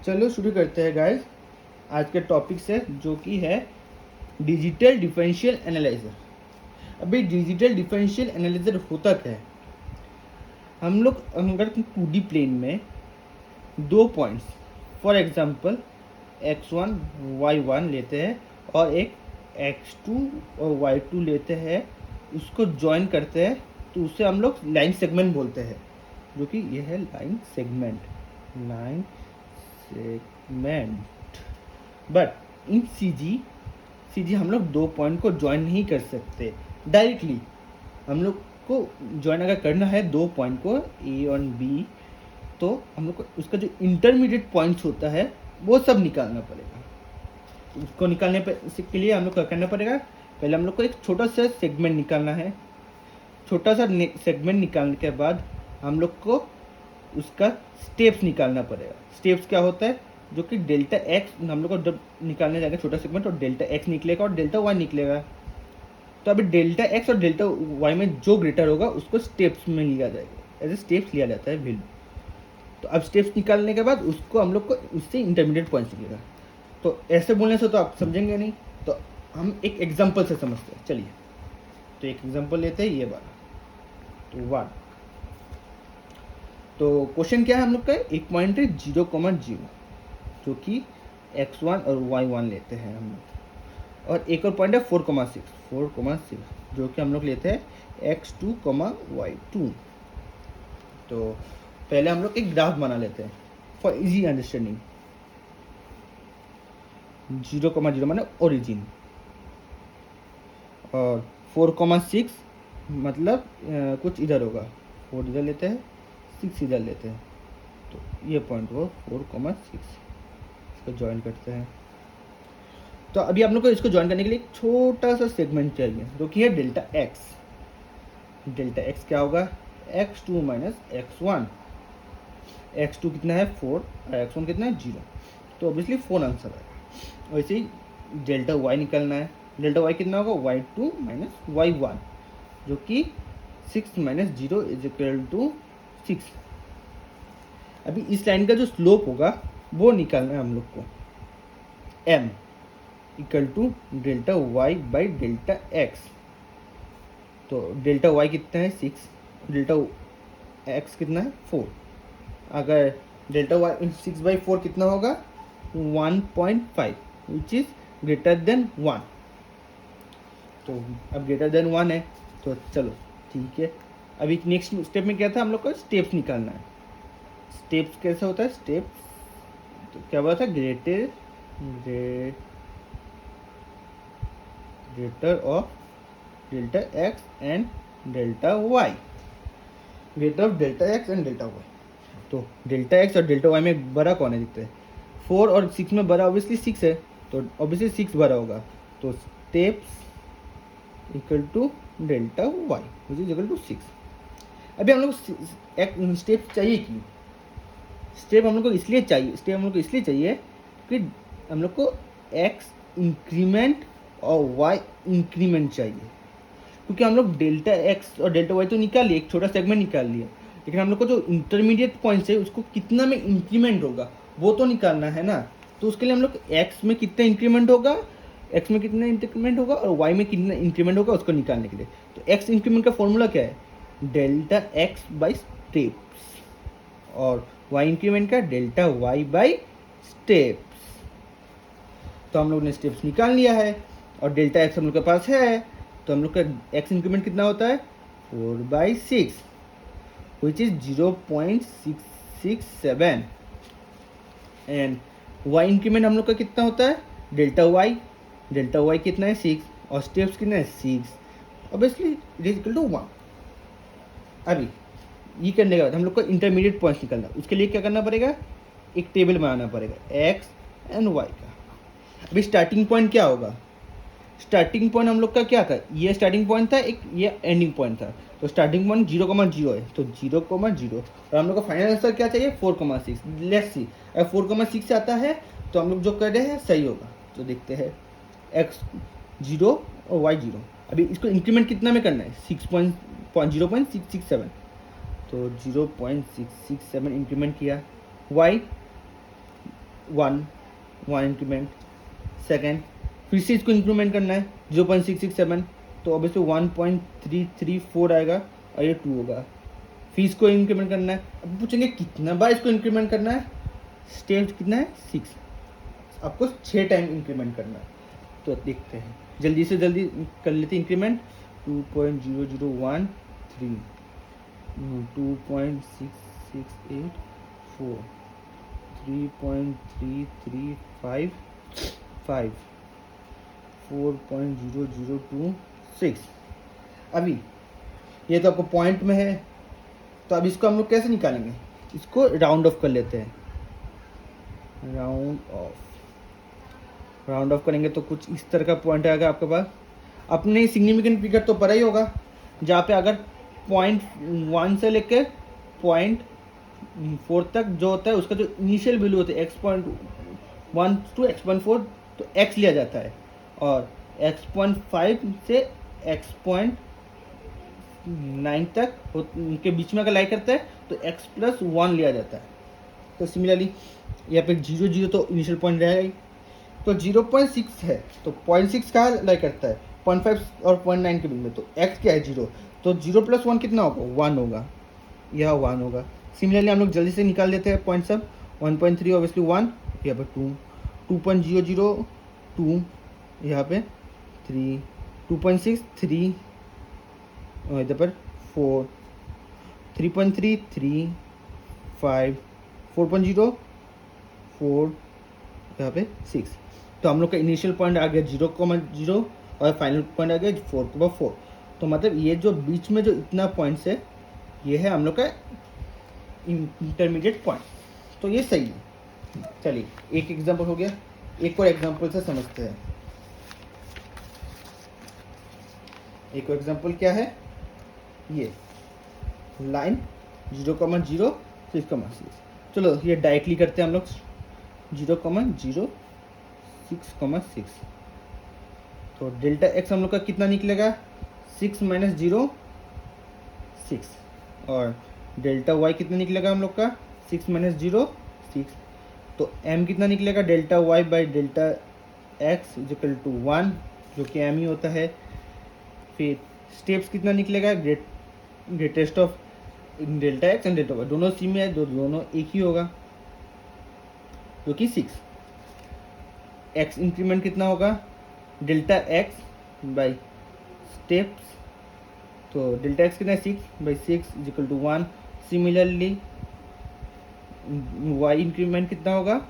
चलो शुरू करते हैं गाइस आज के टॉपिक से, जो कि है डिजिटल डिफरेंशियल एनालाइजर। अभी डिजिटल डिफरेंशियल एनालाइजर होता क्या है? हम लोग अगर 2D प्लेन में दो points, for example x1 y1 लेते हैं और एक x2 और y2 लेते हैं, उसको ज्वाइन करते हैं तो उसे हम लोग लाइन सेगमेंट बोलते हैं, जो कि यह है line segment. But in CG हम लोग दो पॉइंट को ज्वाइन नहीं कर सकते डायरेक्टली। हम लोग को ज्वाइन अगर करना है दो पॉइंट को ए और बी, तो हम लोग को उसका जो इंटरमीडिएट पॉइंट्स होता है वो सब निकालना पड़ेगा। उसको निकालने के लिए हम लोग क्या करना पड़ेगा? पहले हम लोग को एक छोटा सा सेगमेंट निकालना है। छोटा सा सेगमेंट निकालने के बाद हम लोग को उसका स्टेप्स निकालना पड़ेगा। स्टेप्स क्या होता है? जो कि डेल्टा एक्स हम लोग को जब निकालने जाएंगे छोटा सेगमेंट, और डेल्टा एक्स निकलेगा और डेल्टा वाई निकलेगा। तो अभी डेल्टा एक्स और डेल्टा वाई में जो ग्रेटर होगा उसको स्टेप्स में लिया जाएगा, एज स्टेप्स लिया जाता है वैल्यू। तो अब स्टेप्स निकालने के बाद उसको हम लोग को उससे इंटरमीडिएट पॉइंट्स मिलेगा। तो ऐसे बोलने से तो आप समझेंगे नहीं, तो हम एक एग्जाम्पल से समझते हैं। चलिए, तो एक एग्जाम्पल लेते हैं, ये वाला। तो 1, तो क्वेश्चन क्या है हम लोग का? एक पॉइंट है 0,0, जो कि x1 और y1 लेते हैं हम लोग, और एक और पॉइंट है 4,6, जो कि हम लोग लेते हैं x2, y2। तो पहले हम लोग एक ग्राफ बना लेते हैं फॉर इजी अंडरस्टैंडिंग। 0,0 माने ओरिजिन, और 4,6 मतलब कुछ इधर होगा। 4 इधर लेते हैं, 6 इधर लेते हैं, तो ये पॉइंट वो 4,6। इसको ज्वाइन करते हैं। तो अभी आप लोग को इसको ज्वाइन करने के लिए एक छोटा सा सेगमेंट चाहिए, जो कि है डेल्टा एक्स। डेल्टा एक्स क्या होगा? x2 minus x1। x2 कितना है? 4, और x1 कितना है? 0। तो ऑब्वियसली 4 आंसर आएगा। वैसे ही डेल्टा y निकलना है। डेल्टा y कितना होगा? y2 माइनस y1, जो कि 6 माइनस 0 इज इक्वल टू 6। अभी इस लाइन का जो स्लोप होगा वो निकालना है हम लोग को। m equal to delta y by delta x। तो डेल्टा y कितना है? 6, डेल्टा x कितना है? 4। अगर डेल्टा y 6/4 कितना होगा? 1.5, विच इज ग्रेटर देन 1। तो अब ग्रेटर देन 1 है, तो चलो ठीक है। अभी नेक्स्ट स्टेप में क्या था? हम लोग को स्टेप्स निकालना है। स्टेप्स कैसे होता है? स्टेप्स तो क्या बोला था? Greater of delta x and delta y. Greater of delta x and delta y. तो डेल्टा एक्स और डेल्टा वाई में बड़ा कौन है दिखता है? 4 और 6 में बड़ा ऑब्वियसली 6 है, तो ऑब्वियसली 6 बड़ा होगा। तो steps equal to delta y which is equal to 6। अभी हम लोग एक स्टेप चाहिए क्यों? स्टेप हम लोग को इसलिए चाहिए कि हम लोग को x इंक्रीमेंट और y इंक्रीमेंट चाहिए। क्योंकि हम लोग डेल्टा x और डेल्टा y तो निकाल लिए, एक छोटा सेगमेंट निकाल लिया, लेकिन हम लोग को जो इंटरमीडिएट पॉइंट्स है उसको कितना में इंक्रीमेंट होगा वो तो निकालना है ना। तो उसके लिए हम लोग x में कितना इंक्रीमेंट होगा, और y में कितना इंक्रीमेंट होगा उसको निकालने के लिए। तो x इंक्रीमेंट का फॉर्मूला क्या है? डेल्टा x बाई स्टेप्स, और y इंक्रीमेंट का डेल्टा y बाई स्टेप्स। तो हम लोग ने स्टेप्स निकाल लिया है, और डेल्टा x हम लोग के पास है, तो हम लोग का x इंक्रीमेंट कितना होता है? 4/6, which is 0.667। And y increment हम लोग का कितना होता है? डेल्टा y कितना है? 6, और स्टेप्स कितना है? 6। Obviously it is equal to 1। अभी ये करने के बाद हम लोग को इंटरमीडिएट पॉइंट्स निकालना, उसके लिए क्या करना पड़ेगा? एक टेबल बनाना पड़ेगा x एंड y का। अभी स्टार्टिंग पॉइंट क्या होगा? स्टार्टिंग पॉइंट हम लोग का क्या था? ये स्टार्टिंग पॉइंट था, एक ये एंडिंग पॉइंट था। तो स्टार्टिंग पॉइंट 0,0 है, तो 0,0, और हम लोग का फाइनल आंसर क्या चाहिए? 4,6। लेट्स सी, अगर 4,6 से आता है तो हम लोग जो कर रहे हैं सही होगा। तो देखते हैं x 0 और y 0। अभी इसको इंक्रीमेंट कितना में करना है? 0.667। तो 0.667 इंक्रीमेंट किया। y वन इंक्रीमेंट, सेकेंड फिर से इसको इंक्रीमेंट करना है 0.667, तो ऑब्वियसली 1.334 आएगा और ये 2 होगा। फिर इसको इंक्रीमेंट करना है, अब पूछेंगे कितना बार इसको इंक्रीमेंट करना है, स्टेप कितना है 6, आपको 6 टाइम इंक्रीमेंट करना है। तो देखते हैं, जल्दी से जल्दी कर लेते हैं इंक्रीमेंट। 2.0013, 2.6684, 3.3355, 4.0026। अभी ये तो आपको पॉइंट में है, तो अब इसको हम लोग कैसे निकालेंगे, इसको राउंड ऑफ कर लेते हैं। राउंड ऑफ करेंगे तो कुछ इस तरह का पॉइंट आएगा आपके पास। अपने सिग्निफिकेंट फिगर तो पता ही होगा, जहाँ पे अगर 0.1 से लेके 0.4 तक जो होता है उसका जो इनिशियल वैल्यू होता है x.1 to x.4, तो x लिया जाता है, और x.5 से x.9 तक उनके बीच में अगर लाई करता है तो x+1 लिया जाता है। तो सिमिलरली यहाँ पे 0 तो इनिशियल पॉइंट रहेगा ही, तो 0.6 है तो 0.6 कहाँ लाई करता है 0.5 और 0.9 के बीच में, तो x क्या है 0, तो 0+1 कितना होगा 1 होगा, यह 1 होगा। सिमिलरली हम लोग जल्दी से निकाल देते हैं पॉइंट सब। 1.3 ऑब्वियसली 1, यहाँ पे 2, 2.002 यहाँ पे 3, 2.6 3, और इधर पर 4, 3.3 3, 5, 4.0 4, यहाँ पे 6। तो हम लोग का इनिशियल पॉइंट आ गया 0,0 और फाइनल पॉइंट आ गया 4,4। तो मतलब ये जो बीच में जो इतना पॉइंट्स है ये है हम लोग का इंटरमीडिएट पॉइंट, तो ये सही है। चलिए एक एग्जांपल हो गया, एक और एग्जांपल से समझते हैं। एक और एग्जांपल क्या है, ये लाइन 0,0 6,6। चलो ये डायरेक्टली करते हैं हम लोग 0,06,6। तो डेल्टा एक्स हम लोग का कितना निकलेगा 6 - 0 6, और डेल्टा वाई कितना निकलेगा हम लोग का 6 - 0 6। तो m कितना निकलेगा delta y by delta x equal to 1, जो कि m ही होता है। फिर स्टेप्स कितना निकलेगा greatest of delta x and delta y, दोनों सी में है, दोनों एक ही होगा, जो कि 6। एक्स इंक्रीमेंट कितना होगा डेल्टा एक्स बाई स्टेप्स, तो डेल्टा एक्स कितना है 6 by 6 equal to 1। Similarly y increment कितना होगा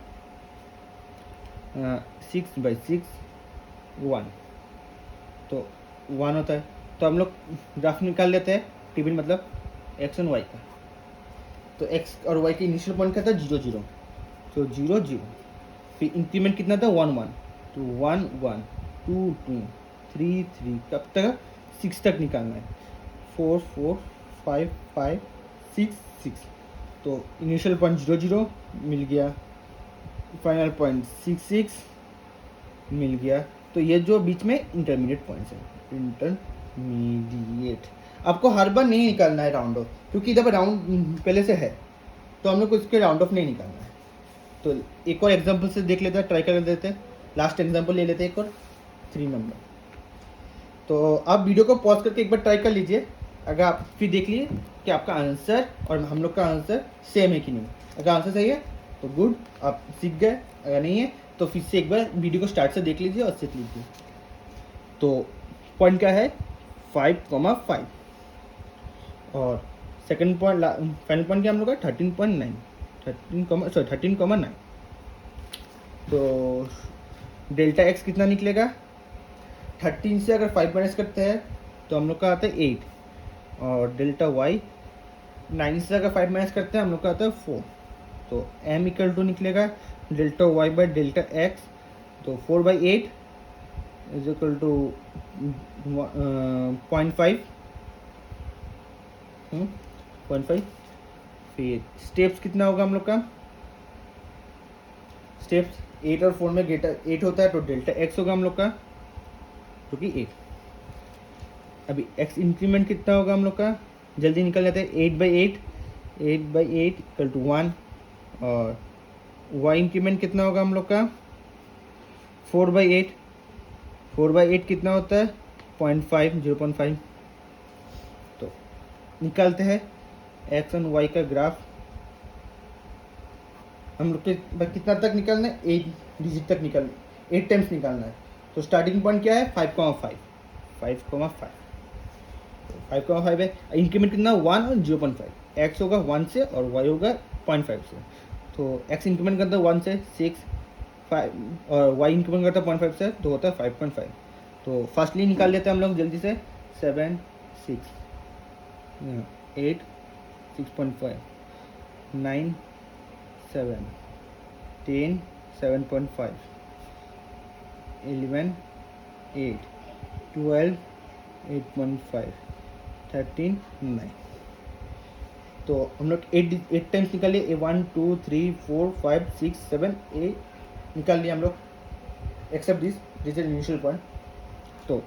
6 बाई 6 1, तो 1 होता है। तो हम लोग ग्राफ निकाल लेते हैं, टेबल मतलब एक्स एंड वाई का। तो एक्स और वाई के इनिशियल पॉइंट क्या था 0 0, तो 0 0। फिर इंक्रीमेंट कितना था 1 1, तो 1 1 2 2 3 3, कब तक 6 तक निकालना है, 4 4 5 5 6 6। तो इनिशियल पॉइंट 0 0 मिल गया, फाइनल पॉइंट 6 6 मिल गया। तो ये जो बीच में इंटरमीडिएट पॉइंट्स है, इंटरमीडिएट आपको हर बार नहीं निकालना है राउंड ऑफ, क्योंकि इधर राउंड पहले से है, तो हम लोग को इसके राउंड ऑफ नहीं निकालना है। तो एक और एग्जांपल से देख लेते हैं, ट्राई कर देते हैं। लास्ट एग्जांपल ले लेते हैं एक और 3 नंबर। तो आप वीडियो को पॉज करके एक बार ट्राई कर लीजिए, अगर आप फिर देख लीजिए कि आपका आंसर और हम लोग का आंसर सेम है कि नहीं। अगर आंसर सही है तो गुड, आप सीख गए, अगर नहीं है तो फिर से एक बार वीडियो को स्टार्ट से देख लीजिए और सीख लीजिए। तो पॉइंट क्या है 5,5, और सेकंड पॉइंट फाइनल पॉइंट क्या हम लोग का 13.9 13,9। तो डेल्टा एक्स कितना निकलेगा 13 से अगर 5 माइनस करते हैं तो हम लोग का आता है 8, और डेल्टा वाई 9 से अगर 5 माइनस करते हैं हम लोग का आता है 4। तो m इक्वल टू निकलेगा delta y by delta x, तो 4/8 इज इक्वल टू 0.5 0.5। फिर स्टेप्स कितना होगा हम लोग का, स्टेप्स 8 और 4 में डेल्टा 8 होता है, तो डेल्टा एक्स होगा हम लोग का जो कि 8। अभी एक्स इंक्रीमेंट कितना होगा हम लोग का, जल्दी निकल जाते हैं 8/8 इक्वल टू 1, और वाई इंक्रीमेंट कितना होगा हम लोग का 4/8। 4/8 कितना होता है 0.5 0.5। तो निकालते हैं एक्स एंड वाई का ग्राफ। हम लोग के कितना तक निकालना है 8 डिजिट तक निकालना 8 टाइम्स निकालना है। तो स्टार्टिंग पॉइंट क्या है 5,5 5,5 है। इंक्रीमेंट कितना 1 और 0.5। एक्स होगा 1 से और वाई होगा 0.5 से। तो एक्स इंक्रीमेंट करता है 1 से 6 5 और वाई इंक्रीमेंट करता है 0.5 से तो होता है 5.5। तो फर्स्टली निकाल लेते हैं हम लोग जल्दी से 7 6 8 6.5 9 7 10 7.5 11 8 12 8.5 13 9। तो हम लोग 8 टाइम्स निकाल लिए 1 2 3 4 5 6 7 8 निकाल लिए हम लोग except this is initial point. तो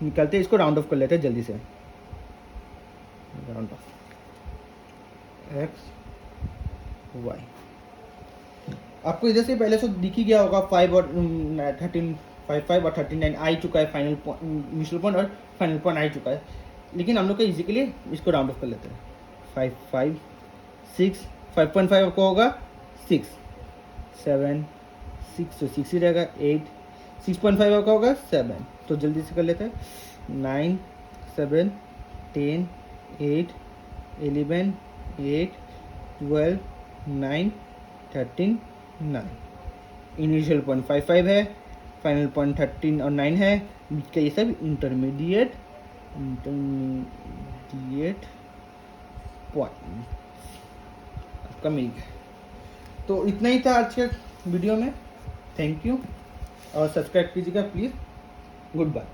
निकालते इसको राउंड ऑफ कर लेते हैं जल्दी से। राउंड ऑफ एक्स वाई आपको इधर से पहले से दिख ही गया होगा 5 और 13 5 और 39 आ ही चुका है फाइनल इनिशियल पॉइंट और फाइनल पॉइंट आ ही चुका है। लेकिन हम लोग का इजी के लिए इसको राउंड ऑफ कर लेते हैं 5 5 6 5.5 आपको होगा 6 7 6 तो 6 ही रहेगा 8 6.5 आपका होगा 7। तो जल्दी से कर लेते हैं 9 7 10 8 11 8 12 9 13 9। इनिशियल पॉइंट 5 है फाइनल पॉइंट 13 और 9 है। बीच का ये सब इंटरमीडिएट पॉइंट आपका मिल गया। तो इतना ही था आज के वीडियो में। थैंक यू और सब्सक्राइब कीजिएगा प्लीज़। Good bye.